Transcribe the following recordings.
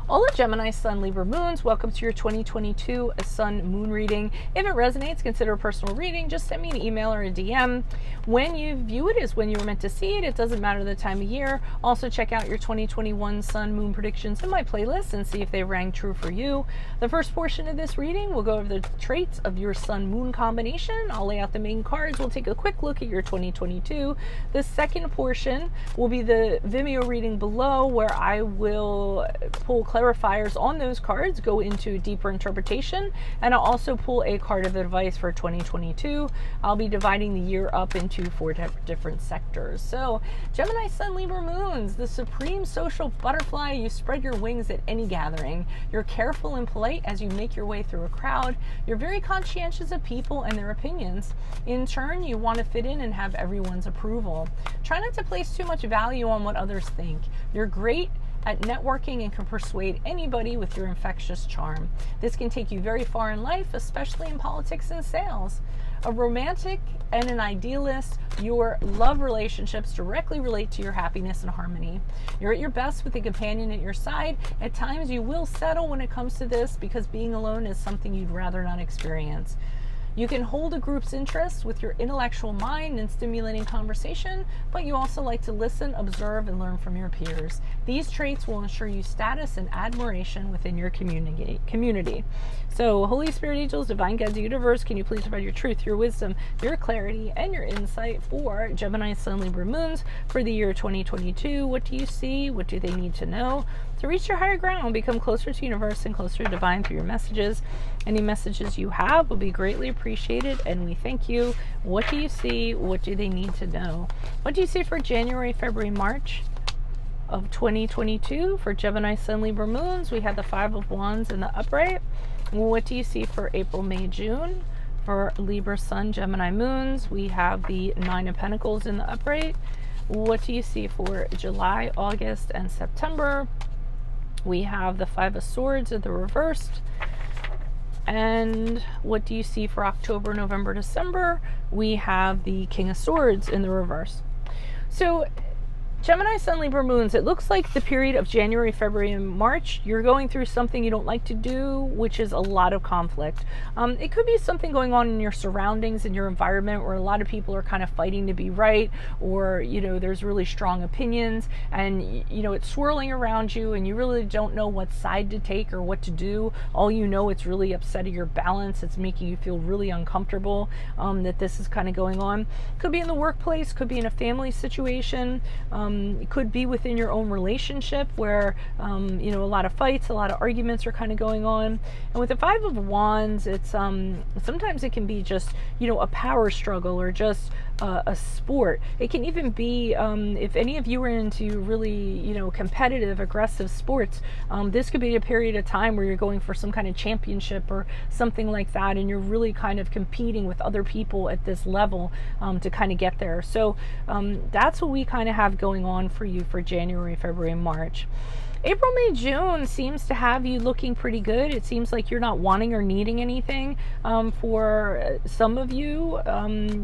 All of Gemini, Sun, Libra, Moons, welcome to your 2022 Sun Moon reading. If it resonates, consider a personal reading. Just send me an email or a DM. When you view it is when you were meant to see it. It doesn't matter the time of year. Also, check out your 2021 Sun Moon predictions in my playlist and see if they rang true for you. The first portion of this reading will go over the traits of your Sun Moon combination. I'll lay out the main cards. We'll take a quick look at your 2022. The second portion will be the Vimeo reading below, where I will pull clarifiers on those cards, go into deeper interpretation, and I'll also pull a card of advice for 2022. I'll be dividing the year up into 4 different sectors. So, Gemini, Sun, Libra, Moons, the supreme social butterfly. You spread your wings at any gathering. You're careful and polite as you make your way through a crowd. You're very conscientious of people and their opinions. In turn, you want to fit in and have everyone's approval. Try not to place too much value on what others think. You're great at networking and can persuade anybody with your infectious charm. This can take you very far in life, especially in politics and sales. A romantic and an idealist, your love relationships directly relate to your happiness and harmony. You're at your best with a companion at your side. At times you will settle when it comes to this because being alone is something you'd rather not experience. You can hold a group's interest with your intellectual mind and stimulating conversation, but you also like to listen, observe, and learn from your peers. These traits will ensure you status and admiration within your community. So, Holy Spirit, angels, divine guides, universe, can you please provide your truth, your wisdom, your clarity, and your insight for Gemini, Sun, Libra, Moons for the year 2022? What do you see? What do they need to know to reach your higher ground, become closer to universe and closer to divine through your messages? Any messages you have will be greatly appreciated, and we thank you. What do you see? What do they need to know? What do you see for January, February, March of 2022 for Gemini, Sun, Libra, Moons? We have the 5 of Wands in the upright. What do you see for April, May, June for Libra, Sun, Gemini, Moons? We have the 9 of Pentacles in the upright. What do you see for July, August, and September? We have the 5 of Swords in the reversed. And what do you see for October, November, December? We have the King of Swords in the reverse. So, Gemini, Sun, Libra, Moons, it looks like the period of January, February, and March, you're going through something you don't like to do, which is a lot of conflict. It could be something going on in your surroundings, in your environment, where a lot of people are kind of fighting to be right, or, there's really strong opinions, and, it's swirling around you, and you really don't know what side to take or what to do. All you know, it's really upsetting your balance. It's making you feel really uncomfortable that this is kind of going on. Could be in the workplace, could be in a family situation, it could be within your own relationship where, a lot of fights, a lot of arguments are kind of going on. And with the 5 of Wands, it's sometimes it can be just, a power struggle or just a sport. It can even be, if any of you are into really, competitive, aggressive sports, this could be a period of time where you're going for some kind of championship or something like that, and you're really kind of competing with other people at this level to kind of get there. So that's what we kind of have going on for you for January, February, and March. April, May, June seems to have you looking pretty good. It seems like you're not wanting or needing anything. For some of you,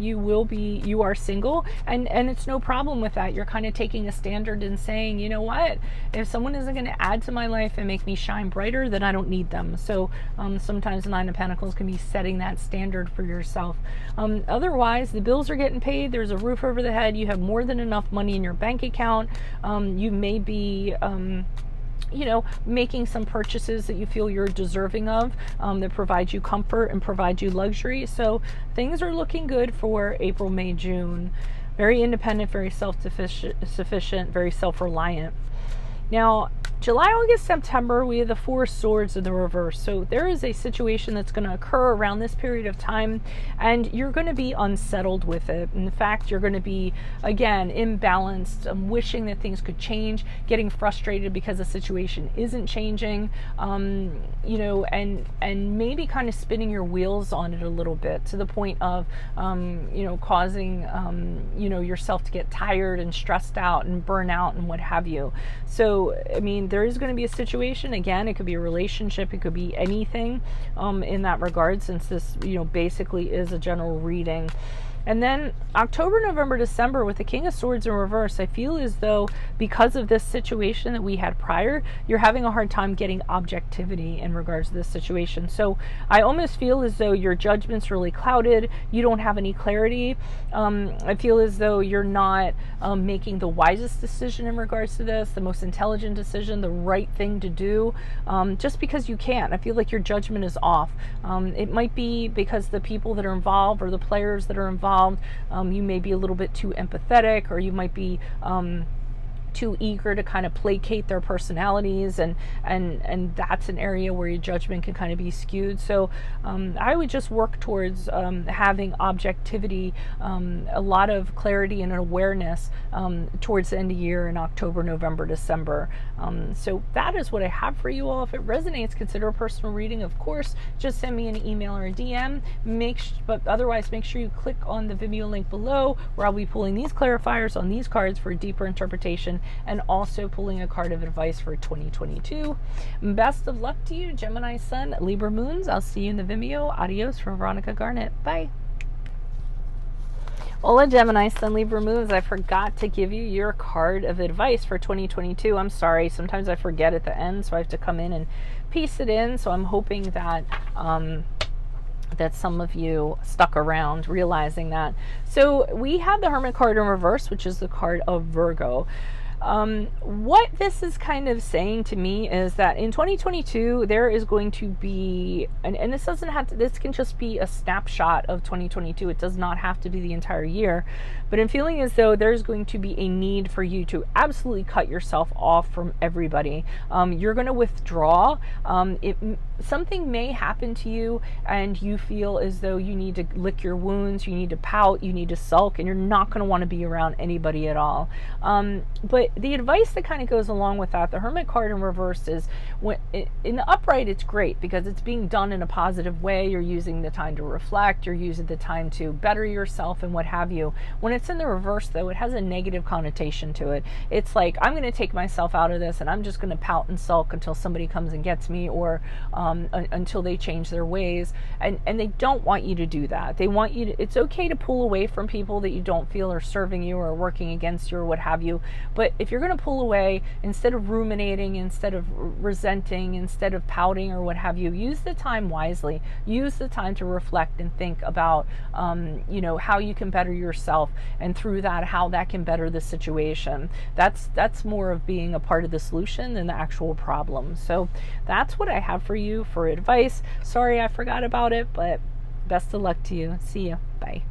you are single, and it's no problem with that. You're kind of taking a standard and saying, you know what, if someone isn't going to add to my life and make me shine brighter, then I don't need them. So sometimes the 9 of Pentacles can be setting that standard for yourself. Otherwise, the bills are getting paid. There's a roof over the head. You have more than enough money in your bank account. You may be making some purchases that you feel you're deserving of, that provide you comfort and provide you luxury. So things are looking good for April, May, June. Very independent, very self-sufficient, very self-reliant. Now, July, August, September, we have the 4 Swords in the reverse. So there is a situation that's going to occur around this period of time, and you're going to be unsettled with it. In fact, you're going to be, again, imbalanced, wishing that things could change, getting frustrated because the situation isn't changing, and maybe kind of spinning your wheels on it a little bit to the point of, causing, yourself to get tired and stressed out and burn out and what have you. So, there is going to be a situation, again, it could be a relationship, it could be anything in that regard, since this, basically is a general reading. And then October, November, December with the King of Swords in reverse, I feel as though because of this situation that we had prior, you're having a hard time getting objectivity in regards to this situation. So I almost feel as though your judgment's really clouded. You don't have any clarity. I feel as though you're not making the wisest decision in regards to this, the most intelligent decision, the right thing to do, just because you can't. I feel like your judgment is off. It might be because the people that are involved or the players that are involved, you may be a little bit too empathetic, or you might be too eager to kind of placate their personalities, and that's an area where your judgment can kind of be skewed. So I would just work towards having objectivity, a lot of clarity and awareness towards the end of the year in October, November, December. So that is what I have for you all. If it resonates, consider a personal reading, of course. Just send me an email or a DM. But otherwise, make sure you click on the Vimeo link below, where I'll be pulling these clarifiers on these cards for a deeper interpretation, and also pulling a card of advice for 2022. Best of luck to you, Gemini Sun, Libra Moons. I'll see you in the Vimeo. Adios from Veronica Garnett. Bye. Hola, Gemini Sun, Libra Moons. I forgot to give you your card of advice for 2022. I'm sorry. Sometimes I forget at the end, so I have to come in and piece it in. So I'm hoping that that some of you stuck around realizing that. So we have the Hermit card in reverse, which is the card of Virgo. What this is kind of saying to me is that in 2022 there is going to be, and this doesn't have to, this can just be a snapshot of 2022. It does not have to be the entire year, but I'm feeling as though there's going to be a need for you to absolutely cut yourself off from everybody. You're going to withdraw. Something may happen to you and you feel as though you need to lick your wounds, you need to pout, you need to sulk, and you're not going to want to be around anybody at all. But the advice that kind of goes along with that, the Hermit card in reverse, is in the upright it's great because it's being done in a positive way. You're using the time to reflect, you're using the time to better yourself and what have you. When it's in the reverse, though, it has a negative connotation to it. It's like, I'm going to take myself out of this and I'm just going to pout and sulk until somebody comes and gets me, or until they change their ways. And they don't want you to do that. They want you to, it's okay to pull away from people that you don't feel are serving you or working against you or what have you. But if you're going to pull away, instead of ruminating, instead of resenting, instead of pouting or what have you, use the time wisely. Use the time to reflect and think about, how you can better yourself, and through that, how that can better the situation. That's more of being a part of the solution than the actual problem. So that's what I have for you for advice. Sorry I forgot about it, but best of luck to you. See you. Bye.